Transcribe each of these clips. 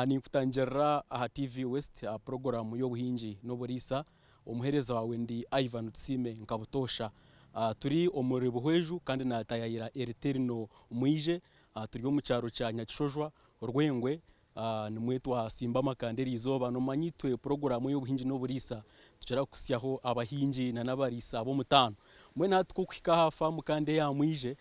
Ni kutangira aha TV West program y'obuhingi n'oburisa omuhereza wawe ndi Ivan Tsime nkabutosha. Turi omuri buhweju kandi natayayira eriterino mwije turi mu cyaro cya Nyakishojwa Rwengwe ni mwetwa Simba Makanderi izoba no manyitwe program y'obuhingi n'oburisa tuchera kusyaho abahingi na nabarisa abo mutano mwe natwo kwika hafa mukande ya mwije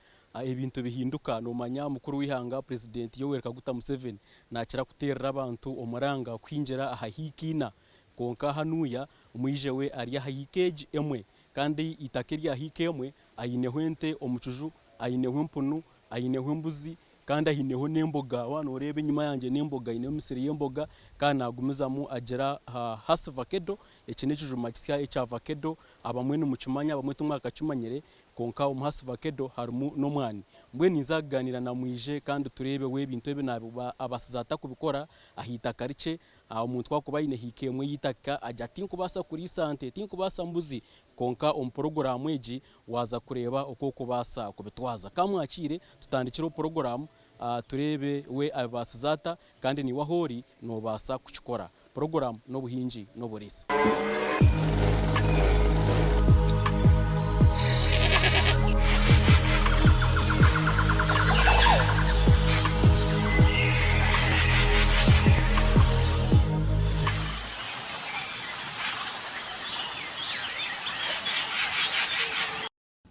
ebintu bihinduka no manya mukuru wihanga president Yoweri Kaguta Museveni nakira kuterera abantu omuranga kwinjira ahahikina konka hanuya umwije we ari ahayikeje emwe kandi itakeri ahike emwe ayineho ente omucuju ayineho empunu ayineho embuzi kandi ahineho nemboga wano urebe nyuma yanje nemboga ine misiri yemboga kana agumizamu agera hasi vakedo ekinekijuma kisya echa vakedo abamwe n'umucumanya abamwe tumwaka cumanyere konka umuhasi vakedo harumu no mwani mbwe nizaganira na mwije kandi turebe we bintu ebe nabo abasizata kubikora ahita karice umuntu twakubayine hikemwe yitaka ajya tinkubasa kuri sante tinkubasa mbuzi konka program eji waza kureba uko kubasa kubitwaza kamwakire tutandikira program turebe we abasizata kandi ni wahori no basa kuchikora program no buhinji no burisa.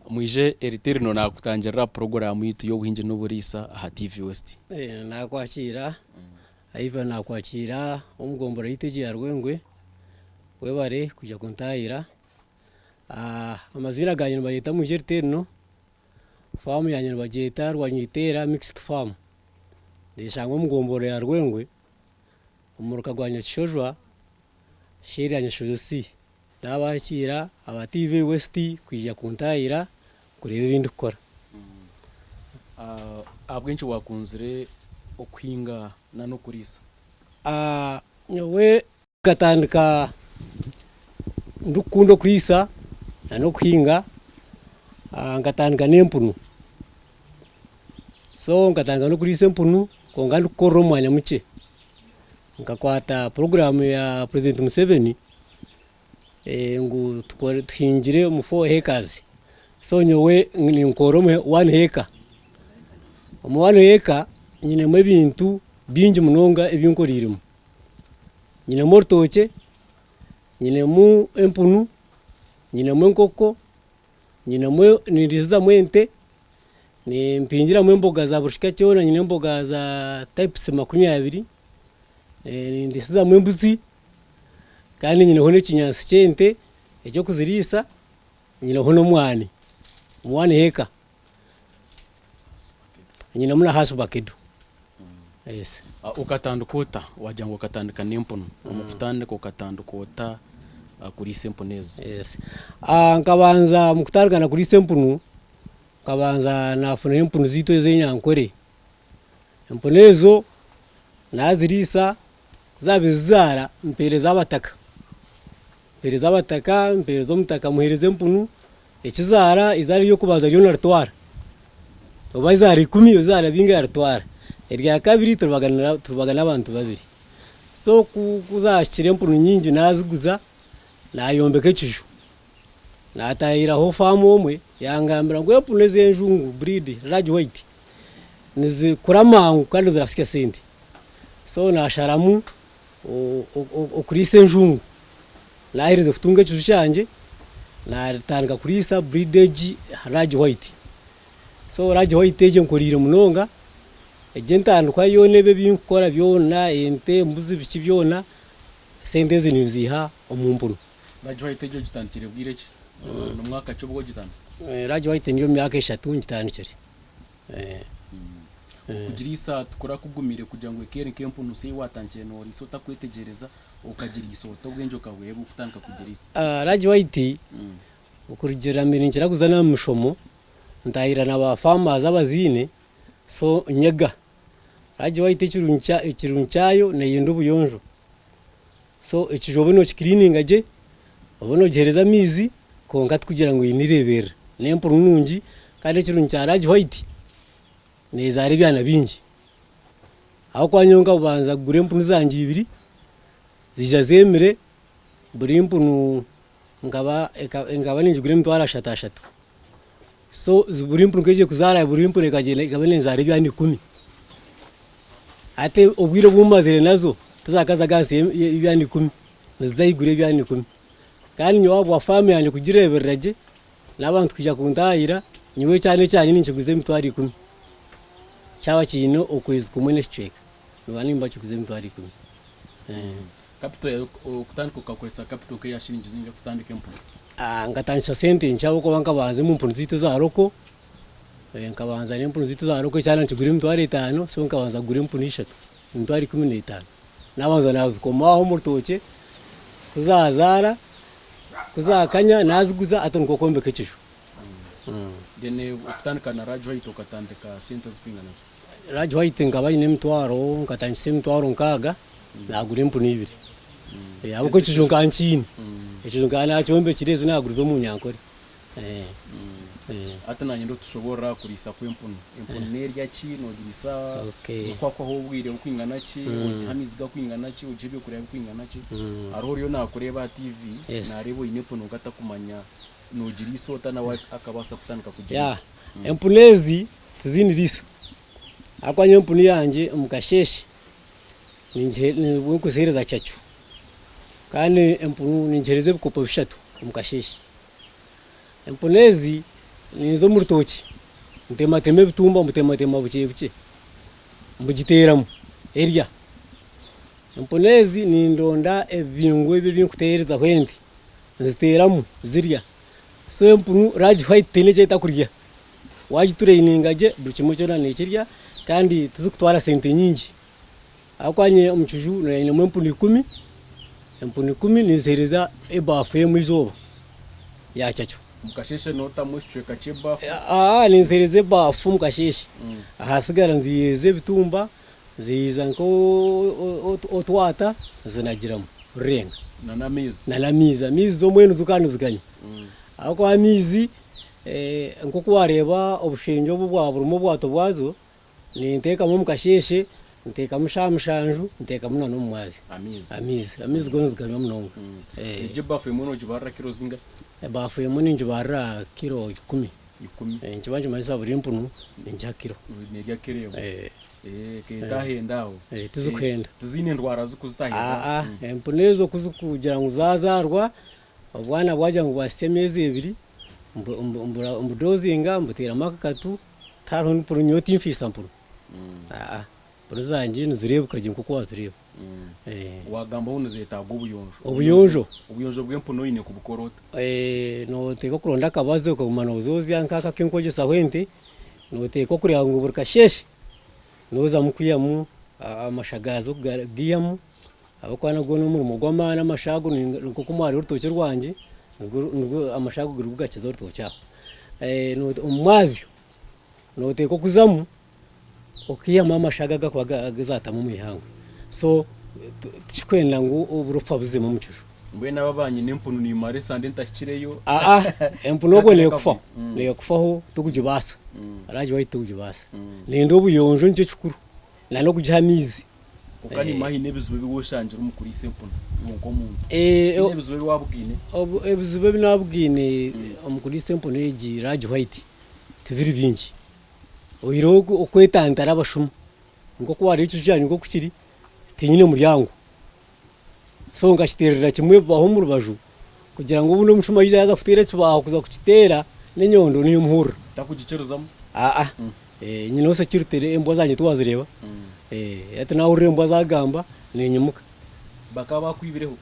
Mwije eriterino nakutangira program yitu y'obuhingi n'oburisa aha TV West. Nakwakira aiva nakwakira omugombora yiteje ya Rwengwe webare kujya kuntayira amazira ganye bayita mwije eriterino farm yanye bageta rwanyitera mixed farm ndeshanga omugombora ya Rwengwe umuruka gwanya Kishojwa sheri yanye shozi nabakira aba TV West kujya kuntayira kureba ibindi ukora. Abwenshi wakunzire okwinga na no kurisa. Nyowe gatandika ndukundo kurisa na no kwinga ngatandika nempunu. So ngatanga no kurisa empunu konga ndukoro mwanya muke. Ngakwata program ya President Museveni ngu tukore twinjire mu 4 acres. So nyowe ni nkoromo 1 acre. Mu 1 acre nyine mu bintu bingi munonga ebinkoririmo. Nyine mu rutoke, nyine mu empunu, nyine mu nkoko, nyine mu niriza mu ente, ni mpingira mu mboga za bushika cyona nyine mboga za types 20. Ndisiza mu mbuzi kandi nyine hone kinyansi cyente ecyo kuzirisa nyine hono mwani mwana heka nyine muna hasu bakedo. Yes. Ukatandukota wajango ukatandika nempono umufutandika ukatandukota kuri semponeza. Yes. Nkabanza mukutandikana kuri sempunu kabanza nafuna empunu zito zenyankore emponezo nazirisa zabizara mpereza abataka mpereza omutaka muhereze empunu ekizara izari yo kubaza ryo naratwara oba izari 10 izara binga yaratwara erya kabiri turubagana abantu babiri so kuzashire empunu nyingi naziguza nayombeka ekiju natayira ho famu omwe yangambira ngo empunu zenjungu breed large white nizikuramangu kandi zirafika sente so nasharamu okurisa enjungu nahirize kutunga ekiju cyanje natandika kurisa breedage large white. So large white eje nkorire munonga eje ntandukwa yone be binkora byona ente mbuzi biki byona sente zininziha omumpuru. Large white eje gitandikire bwireki no mwaka cyo bwo gitanda. Large white niyo myaka 3 ngitandikire. Kugirisa tukora kugumire kugira ngo ekere kempu nuse watankire no riso takwetegereza ukagirisa utobwenjo kawebo ufutanka kugirisa. Large white ukurigera miringira kuzana mushomo ndahira naba farmers abazine so nyega large white ikiruncayo neyendo buyonjo so ikijobo no cleaning aje obono gereza mizi konga kugira ngo yinirebera nempo nungi kandi ikirunca large white nezari byana bingi aho kwa nyonga ubanza kugura empunu zanjye 2 zija zemere buri empunu ngaba ninjigura emitwaro 3 so buri empunu keje kuzara buri empunu ikagenda ikaba nenzara ebyani 10 ate obwire bumazire nazo tuzakaza gasi ebyani 10 nizayigura ebyani 10 kandi nyo wabwa famu yanjye kugirebereraje n'abantu kujya kuntahira nyiwe cyane cyane ninjiguze emitwaro 10 cyaba kino ukwezi kumwe n'icweka nibanimba kiguze emitwaro 10 capital ukutandika ukakoresha capital ke yashiringi zinga kutandika empunu ngatanisha sente nchabo ko bankabanze mu mpunu zitu za roko nkabanza n'empunu zitu za roko cyane nkigura emitwaro 5 so nkabanza kugura empunu 3 emitwaro 15 nabanza nazikomaho mu rutoke kuzazara kuzakanya naziguza atonko kombe kecisho dene ukutandika na radio hito ukatandika sente zipingana radio hito ngabanye n'emitwaro nkatanyise emitwaro nkaga nagura empunu 2 abo ko cisho nkanchini ekyo ngana cyombe kireze nagurizo mu nyankore atana nyendo tushobora kurisa ku empunu nerya kino girisa kwa ho bwire ukwingana ki hamizga kwingana ki ujebe kureba kwingana ki aroriyo nakureba TV narebo inepunu gata kumanya nogiriso otana akabasa kutandika kugirisa empunezi tizini risa akwanye empunu yanje mukasheshe ninje nikusereza cyacu kandi empunu ninjereze bukopo 3 mukasheshe empunezi nizo mu rutoki ntemateme bitumba mutematema buke mbugiteramo erya empunezi ni ndonda ebingwe by'inkutereza hwendi nziteramo zirya so empunu raji white teneje takurya waji trainingaje bukimo cyona nekirya kandi tuzukutwara sente nyingi akwanye umucuju ne mu empunu 10 empunu 10 nizereza ebafu yemwizoba yacyacu mukasheshe nota mushweka chibafu ninzereze bafu mukasheshe ahasigara nziyeze bitumba ziza nko otwata zinagiramo renga nanamiza mizi zo mwenu zukanu ziganye ako amizi nko kuwareba obushenjo bwa burumo bwato bwazo ninteka mu mukasheshe nteka mushamushanju nteka muno no mwazi amizi gono ziganye munongo jibafu imuno jibarra kilo zinga bafu yemuni njibara kilo 10 njibanje maisa buri empunu njya kilo nerya kirebo ketahendaho tuzukwenda tuzine ndwara zukuzitahenda empunezo kuzukugira ngo zazarwa obwana bwaje ngo basemeze 2 mbudozinga mbutera makakatu taron purunyoti imfisa mpuru Bruzanji nzirebuka jinko kwa zireba. Wagamba uno zetaga ubuyonjo bw'empuno ine ku bukorota. No teko kuronda kabazo ko manozozi yankaka kenkoje sahwente no teko kuri ngo burka sheshe. Noza mukuyamu amashagazo giyamu abakwana gono mu mugoma n'amashago ngo kumwari urutoke rwanje ngo amashago gurugakiza urutoke. No umwazi no teko kuzamu okiyama amashaga gakwaga mu mihango. So tkwenda ngo uburupfa buze mu mucujo mbwe nababanye n'empunu ni mare sande ntakireyo empunu go ne kufa ne kufaho tugujibasa araje wayitugujibasa nendo buyonjo nje cyukuru nano kujamizi ukani mahine bizube biwoshanjira umukuri sempunu ngo muntu bizube wabugine ebizube binabugine umukuri sempunu eji raje white tibiri bingi oyirogo okwetantara abashuma ngo kwari icyo cyane ngo kukiri tinyine muryango so ngashiterera kimwe baho mu rubaju kugira ngo ubuno mushuma yizaza kutera kibaho kuza kukitera n'inyondo niyo muhura takugiceruzamo nyine hose kirutere embo zanje twazireba ate naho urembo zagamba ninyumuka bakaba bakwibireho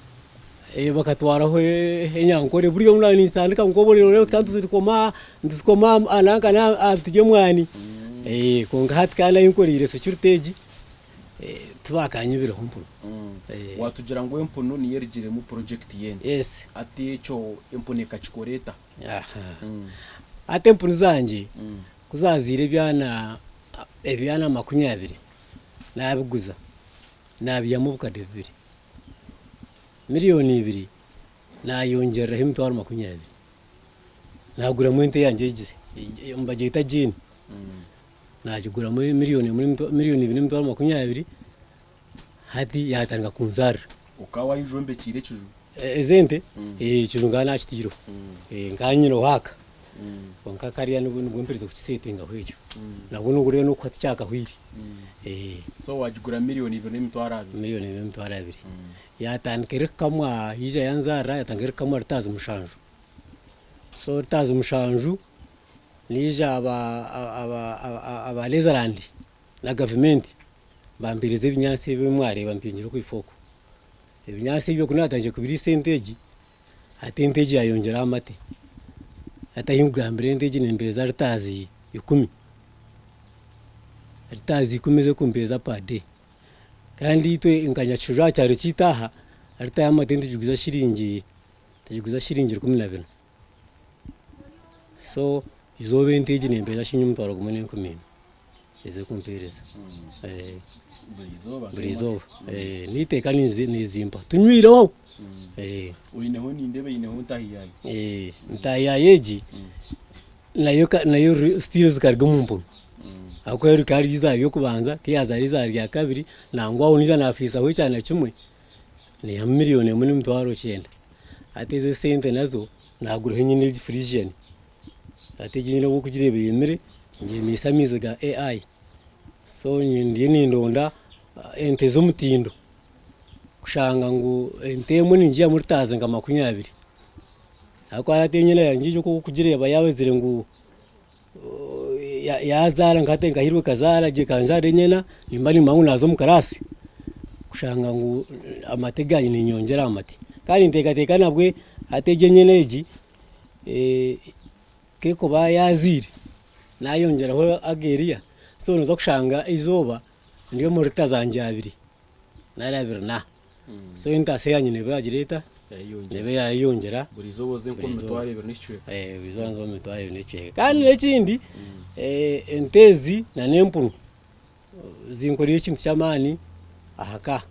bakatwaraho enyankore buriyo mwana nisandika ngo borero rero kantu ndikoma ananga na atije mwani konga hatkana yinkorire security tubakanye biro mpuru watugira ngo empunu ni yerigire mu project yende yes ati cyo empune kachikoreta ate empunu zanje kuzazire byana ebyana 20 nabiguza nabiyamu bukade 2 miliyoni 2 nayongera himtwaro 20 nagura mwente yanje igize mbagita jini najigura muri miliyoni 2 n'imtwaro 20 hati yatanga kunzara ukawa yijombe kire kiju ezente kirungana kitiro nganyino waka wanka kariya nubwo mpereza kukisetenga hwejo nabwo ngure no kwati cyaka hwiri so wajigura miliyoni 2 miliyoni 2 yatankere kamwa hija yanzara yatankere kamwa ritaza mushanju so ritaza mushanju nija aba Lezerland na government bambirize binyansi bimware bampinjira ku ifoko ibinyansi byo kunatanje kubiri senteji atenteji ayongera amate atayingambire enteji nembeza ritazi 10 ritazi 10 zo kumbeza pade kandi itwe inkanya chujwa cyaro kitaha arita amatende jiguza shiringi 12 so izobe enteji nembeza shinyu mutwaro gumene nkumene ize kumpereza burizo niteka nizimba tunywireho uyineho nindebe yineho ntahiyaye ntahiyayeji nayo still zikarga mumpo ako yari kari izari yo kubanza kiyazari izari ya kabiri nangwa uniza nafisa ho cyane kimwe ni ya miliyoni muri mutwaro 9 ateze sente nazo nagura nyine frisian ateje no kugirebe yemere ngiye misamiza ga AI so ndiye nindonda ente z'umutindo kushanga ngo entemo ninjiya muri taze nga 20 ako aratenye yangije ko kugireba yabezire ngo yazara ngatenga hirwe kazara je kanjare nyena nimba ni mangu nazo mukarasi kushanga ngo amateganye ni nyongera amati kandi nteka nabwe ateje nyeneji keko ba yazire nayongeraho ageriya so noza kushanga izoba ndiyo muri tazanje abiri narabira na so intase yanyine bagireta nebe yayongera burizoboze nko mutware 2 bizanzo mutware 2 kandi n'ikindi entezi na nempunu zinkoriye ikintu cyamani ahaka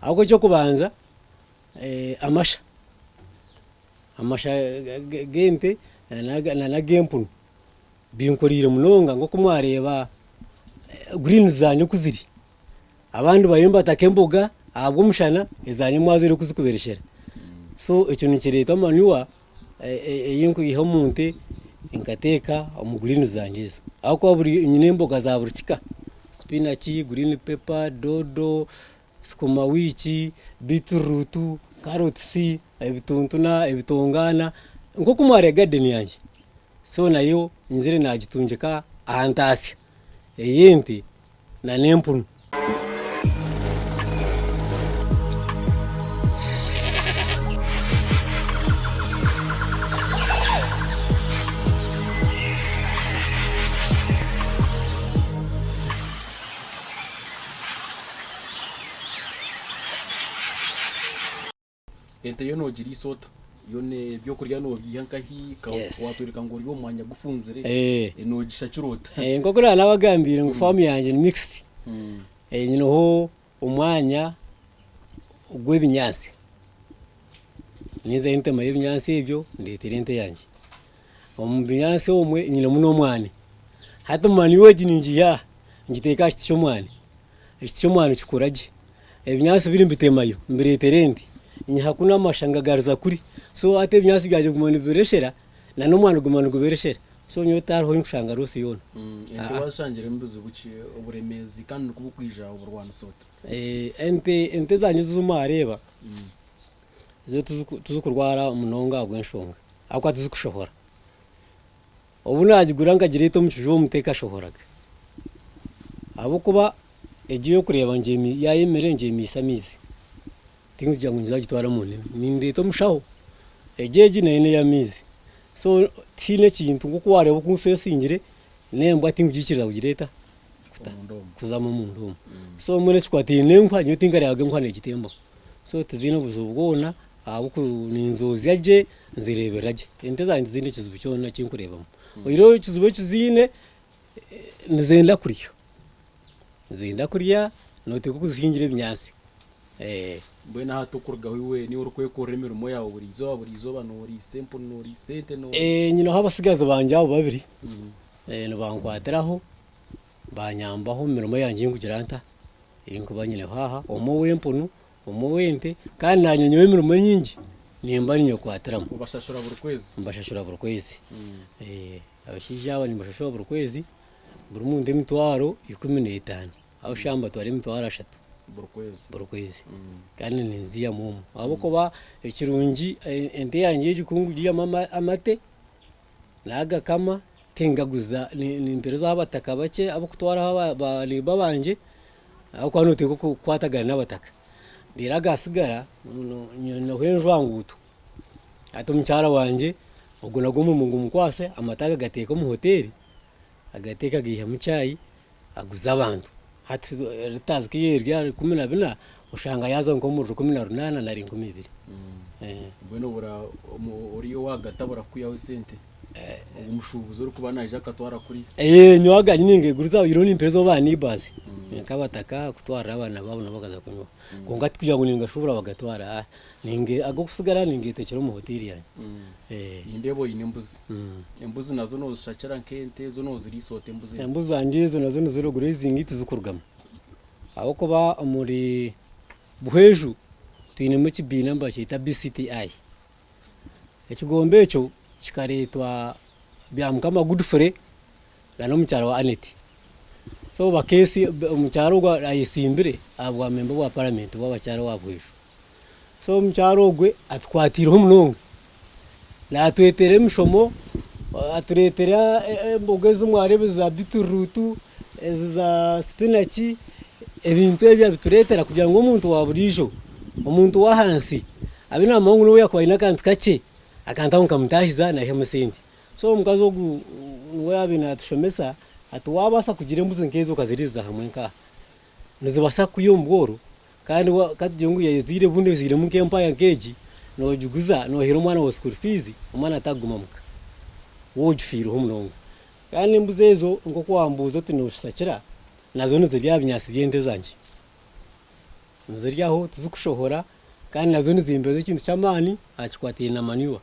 ahubwo cyo kubanza amasha gente na gempunu binkorire munonga ngo kumwareba green zanyu kuziri abantu bayimba takemboga abwo mushana izanye mwazire kuzikubereshera so icyo nikireta manuwa yinko iho munte inkateka mu green zangizo aho kwa buri nyine mboga za burikika spinach green pepper dodo sukuma wiki beetroot carrots ebituntuna ebitongana ngo kumware garden yanjye so nayo nzire nagitunjeka ahantasi eyenti na nempunu ente yo nogira isota yone byo kurya no byiyanka hika waturika ngo uriyo mwanya gufunzire nogisha kirota ngo kuri nabagambire ngo farm yanjye ni mixed nyine ho umwanya ugwebinyansi nize ente maye binyansi ibyo ndetera ente yanjye binyansi omwe nyine muno mwana hata mani weji ninjiya ngiteka cyo mwana kikuraje ebinyansi biri mbitemayo mbiretera ente hakuna amashangagariza kuri so ate byasi byaje gumana bereshera na no mwana gumana gubereshera so nyota ho inshanga rusi yona ente washangire mbuze buci uburemezi kandi kubukwija uburwana sota ente zanye zumareba zo tuzukurwara umunonga bwenshonga akwa tuzukushohora ubu najigura ngagirito mucujo muteka shohoraga abo kuba egiye kureba ngemi yayemere ngemi isamizi things jangu nzagitwara munene nindeto mushaho ejeje nene yamizi so tine kintu kukware bukumfesingire nembwa tingikiriza kugireta kuzama mundu so mune sikwati nenkwa nyotingare yage nkwane gitembo so tizino buzubwona abuku ninzozi yaje nzireberaje ente zanjye zindi kizubu cyona kinkurebamo oyiro kizubu kizine nzenda kurya note kukuzingire byasi bwena hatukurga wiwe ni urukwe ko remero moya burizo banori simple nori sente no nyino habasigaza banje abo babiri no bankwateraho banyambaho mirimo yanjye ngugiranta inkuba nyine haha omo w'empunu omo w'ente kandi nanyenyewe emirimo nyingi nimba ninyo kwatiramo ubashashura buri kwezi mbashashura buri kwezi abashaija aba nimbashashura buri kwezi buri muntu emitwaro 15 aho shamba twari emitwaro 3 buri kwezi kandi ninziya mumu abakoba ekirungi ente yanjye egikungu gy'amama amate naga kama tengaguza nimpereza abataka bake abo kutwara baliba banje aho kwano teko kwatagana n'abataka ndiraga sigara no hwenjwangutu ato mchara wanje ubwo nagumu mungu mukwase amataga gateka mu hoteli agateka gihe mu cyayi aguza abantu hati ritazi yeri 12 ushanga yaza nko mu 18 na 12 bweno bura uriyo wagatabura kuyaho sente umushubuzo uri kubana ije akatwara kuri nyoga nyinge guriza ironi impezo bani bazi kabataka kutwara abana babo nabagaza kunywa konga tkuja ngo ninga shubura bagatwara ninge ago kusigara ninge tekero mu hoteli yanyu indebo inembuzi embuzi nazo no zishakira nkente zo no ziri sote embuzi anjizo nazo no zero grazing ituzukurugama aho kuba muri buheju twine mu kibina mbashita BCTI ekigombe cyo kikaretwa byamukama Godfrey lano mcharo wa Aneti so bakesi mcharo gwa ayisimbire abwa member wa parliament wa bacharo wabwisho so mcharo gwe atkwatira umnonga la twetere mshomo aturetera mbogezo mwarebe za biturutu za spinach ebintu ebya bituretera kugira ngo umuntu waburisho umuntu wa hansi abina mongu no yakwaina kantu kache akanta unkamutahiza na hemusindi so mukazo gu wabina tushomesa atuwabasa kugira embuzi nkezo kaziriza hamwenka nizibasa kuyomboro kandi katjongu yazire bunde zire muke empire nkeji no juguza no hero mwana wa school fees umwana taguma muka wojfiro humnongo kandi embuzi ezo ngo kwambuza tunoshakira nazo nizirya binyasi byente zanje niziryaho tuzukushohora kandi nazo nizimbezo ikintu cyamani akikwatiye na maniwa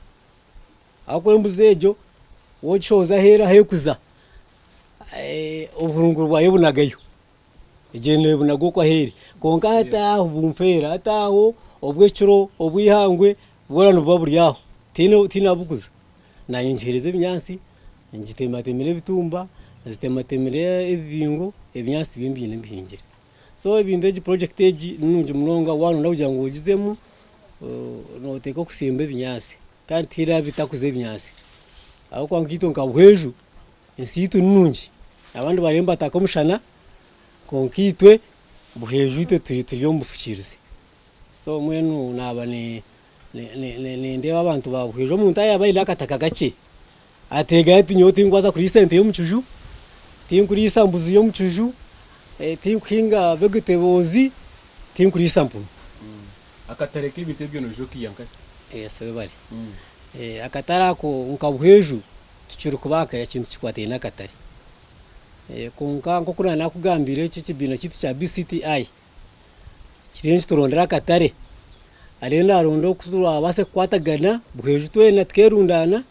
ako embuzi ejo woshoza hera hekuza uburungu bwayo bunagayo igene bunago kwa heri konka hata bumfera hataho obwecuro obwihangwe bworano baburyaho tinabukuza nanyingereze binyansi ngitematemere bitumba zitematemere ebingo ebinyansi bimbine bihingire so ebintu egi project egi nungi munonga wano nawugira ngo ugizemu no teko kusimba binyansi kandi tira bitakuze binyansi aho kwangito nkabuheju insitu nungi abandi baremba takomushana konkitwe buheju ite turiyo mbufukirize so mwenu nabane ndeba abantu babuhejo umuntu ayabayira akataka gace atega ati nyoti ngwaza kuri sente yo mucuju tinkuri isambuzi yo mucuju tinkinga vegetebozi tinkuri isampu akatareka ibitebyo no jokiyanka so bari akatarako nkabuheju tuchuru kubaka ya kintu kikwateye nakatari konka nko kuna nakugambire cyo kibino kitu cya BCTI kirenje turondera akatare arena arondo kutura abase kwatagana buheju twena twerundana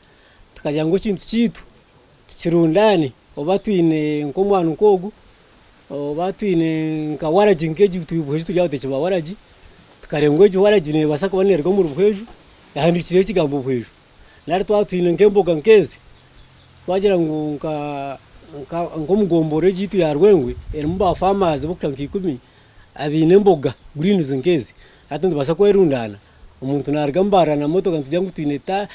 tukajya ngo kintu kitu tukirundane obatwine nko mwana nkogu obatwine nka waraji nkeji tubuheju tujya utekiba waraji tukarengo ejo waraji ne basa kubanerwa mu buheju yahandikire kigambo buheju nari twatwine nkemboga nkezi twagira ngo nko mugombore jitu ya rwengwe erimba farmers bokutanki 10 abine mboga green zinkezi atundi basa kwerundana umuntu narigambara na moto kantu jangu tineta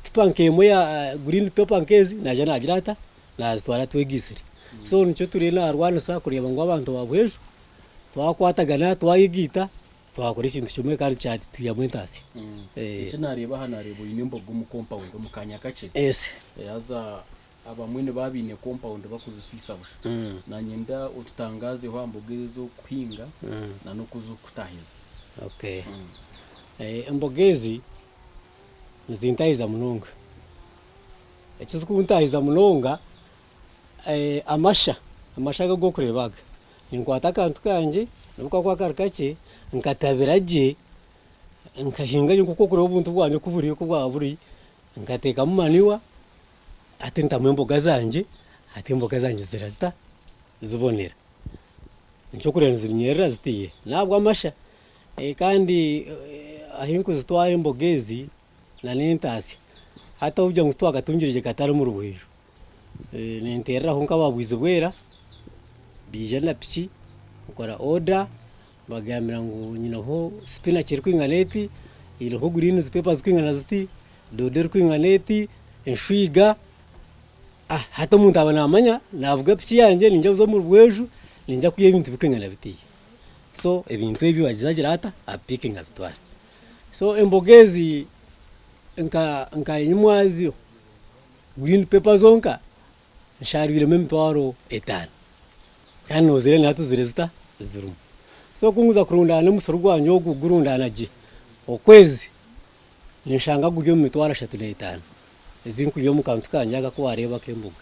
tipanke moya green paper nkezi naje nagirata nazitwara twegisire so nico turena arwana sa kureba ngo abantu babuhejo twakwatagana twayigita twakora ikintu cyumwe kandi cyati tuyamwentasi nareba hanarebo inemboga mu compound mu kanyakace yaza abamwene babine compound bakuziswisabusha nanyenda ututangaze hambogeze kuhinga na no kuzukutahiza okay embogezi nizintahiza munonga ekizukuntahiza munonga amasha go kurebaga ninkwata kantu kanje nuko kwa karikache nkatabiraje nkahinga yuko kure ubuntu bwanye kuburiye kubwaburi nkateka mumaniwa ati ntamwe mboga zanje ati mboga zanje zirazita zibonera nicyo kurenza imyerera zitiye ntabwo amasha kandi ahinko zitwara imbogezi na nentasi hata ujya ngo twagatungireje katari mu rubuhiro nenterera aho nkababwize bwera bije na piki ukora order bagambira ngo nyina ho spinach iri kwinganeti iriho green peppers kwingana ziti dodo kwinganeti enshwiga hata umuntu abana amanya navuga piki yanjye ninjya zo mu rwejo ninjya kuye ibintu bikwingana bitiye so ibintu ebi wagizagira hata apike ngabitwara so embogezi nka inyumwazi green peppers zonka nsharibire memtwaro etani kandi nozire nato zirezita zirumu so kunguza kurundana musoro gwanyo wo kugurundana je okwezi nishanga guryo mu mitwara 35 izinku yo mu kantu kanyaga ko wareba kembuga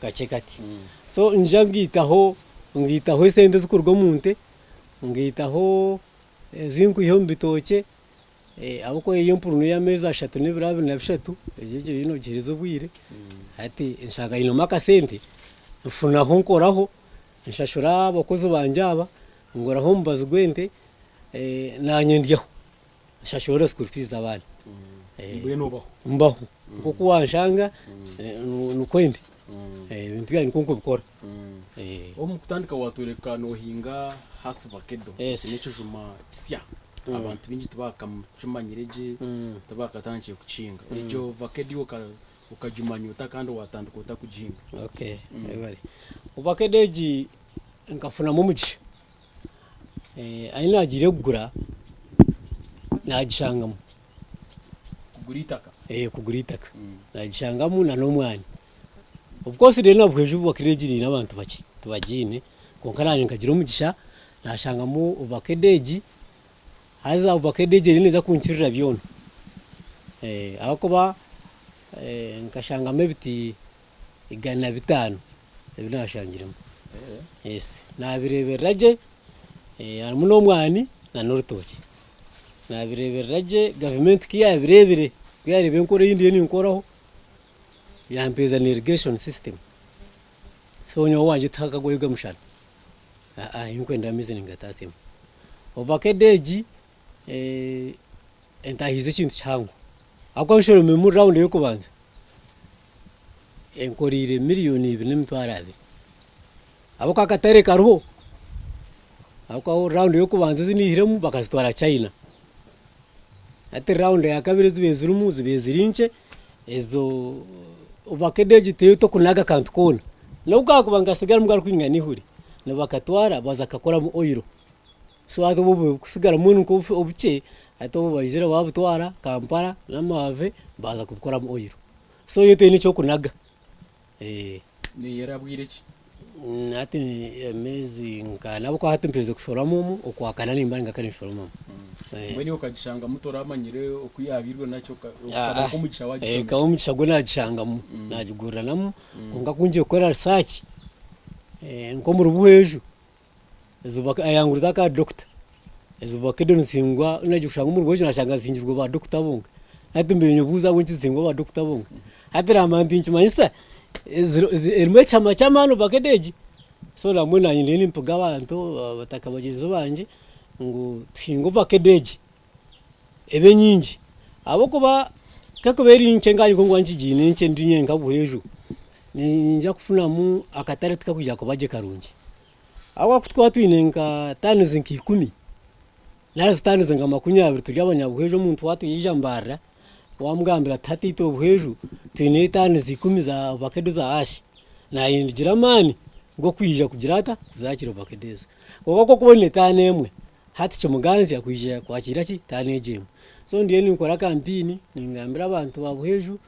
kachekati so njangitaho ngitaho sente zikurwa munte ngitaho zinku yo mbitoke abako iyo mpuru ya meza 3 ejeje bino girezo bwire ati nshaka ino makasente mfuna honkoraho nshashura abakozi banjaba ngoraho mbazugwente nanyendyaho nshashura school fees abana mbaho kuko wanshanga nukwende ibintu byanyu konko bikora mu kutandika watoreka no hinga hasi vakedo nico juma sya abantu binji tubaka mucumanyireje tubaka tangiye kucinga icyo vakedo ukajumanyuta kandi watandika utakujinga okay bari ubakedeji nkafuna mu mugisha aina agire kugura nagishangamo kuguritaka nagishangamo na nomwani ubwose rero nabweje ubakirejiri n'abantu baki tubagine konkaranye nkagira umugisha nashangamo ubakedeji haza ubakedeji neza kunkirira byono aho kuba nkashangamo biti igana bitanu ebinashangiramo yes nabirebereraje harimo n'omwani na n'urutoki nabirebereraje government kiya birebire byarebe nkore yindi ninkoraho yampeza ni irrigation system so nyo wanje takagoyega mushana inkwenda mize ningatasema ovakedeji entahize kintu cyangu akwa nshoro mu round yo kubanza enkorire miliyoni 2.2 abo kakatare karuho akwa round yo kubanza zinihiremu bakazitwara China ati round ya kabiri zibezirumu zibezirinche ezo ovakedeji teyo to kunaga kantu kona nuko akubanga sigara mugara kwinganihuri no bakatwara bazakakora mu oil so ato bo kusigara muntu ko obuce ato bo bazira babutwara Kampala namave baza kubikora mu oil so yote ni cyo kunaga ni yarabwire ki ati amazing kana buko hati mpeze kushoramo okwakana nimba ngakani shoramo Mweni ukagishanga mutora amanyire okuyabirwe nacyo ukaba kumugisha wagiye ka umugisha gwe nagishanga mu nagigura namu kunga kunje gukora research nko mu rubuheju ezubaka ayanguriza ka doctor ezubaka nsingwa nagishanga mu rubuheju nashanga zingirwa ba doctor bonga ati mbenye buza wonchi zingwa ba doctor bonga atira amanti nchimanyisa erimwe chama chamano bakedeji so la mwena nyine mpuga abantu batakabagizo banje ngo thingo vakedeji ebe nyingi abo kuba kakuberi ncenga ngo ngwanji jine nce ndinye ngabuheju ninja kufuna mu akatare tukakuja kubaje karungi awa kutwa twinenga tanu zinki 10 nazo tanu zinga 20 tuli abanyabuheju muntu watu yijambara wamugambira 30 to buheju twine tanu zikumi za vakedo za ashi na yinjira mani ngo kwija kugirata zakiro vakedeza okoko kubone tanemwe hati chomuganzi yakuje kwakira ki taneje so ndiye nikora kampini ningambira abantu babuheju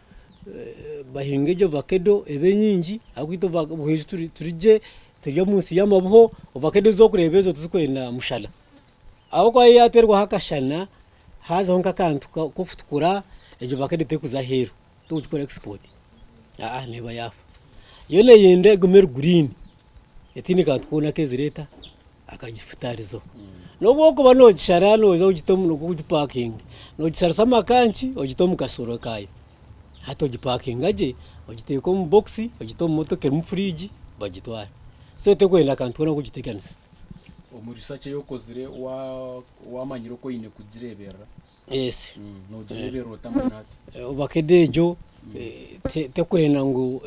bahingeje vakedo ebe nyingi akwito babuheju turije tujya munsi y'amabuho vakedo zo kurebezo tuzikwenda mushala aho kwa yaterwa hakashana haza honka kantu ko futukura ejo vakedo tekuza hero tukukora export neba yafa yone yende gumer green etini kantu kona kezireta akagifutarizo nobo ko bano gisharano zo gitomu no kugiparking no gisharasa makanchi ogitomu kasoro kayo hato giparking aje ogiteko mu box ogitomu motoke mu fridge bagitwara so tekwenda kantu kona kugiteganisa muri sache yokozire wamanyiro ko yine kugirebera yes no girebera utamanati ubakedejo tekwenda ngo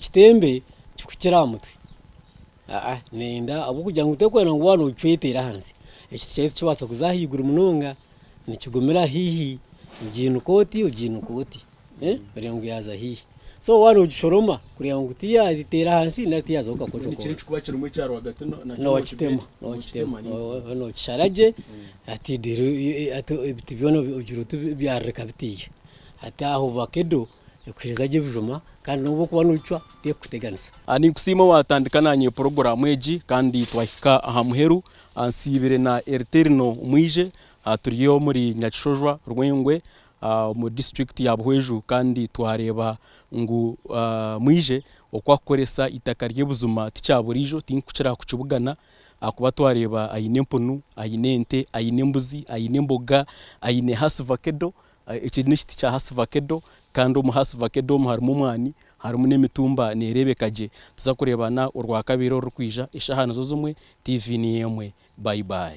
kitembe kikukiramutwe nenda abo kugira ngo tekwenda ngo wano ucwetera hansi ekiti cyabasa kuzahigura umunonga nikigomera hihi uginu koti bari ngo yaza hihi so wano ushoroma kuri ngo tiya itera hansi natiyaza ukakojo ko kiri kuba kiri mu cyaro hagati no kitema no cyaraje ati dero ati ibitibyono ugirutu byareka bitiye ati aho bakedo ukwiriza bijuma kandi no kuba nucwa te kuteganisa ani kusima watandikana nye program eji kandi twahika aha muheru ansibire na Erterino mwije turiyo muri Nyakishojwa Rwengwe mu district ya Buhweju kandi twareba ngo mwije okwakoresa itaka ry'ebuzuma ticyaburijo tinkukira kucubugana akuba twareba ayine mpunu ayine ente ayine mbuzi ayine mboga ayine hasvakedo iki nishiti cya hasvakedo kandi mu hasvakedo harimo umwani harimo n'emitumba nerebekaje tuza kurebana urwa kabiro rukwija ishahano zo zumwe TV ni yemwe bye bye.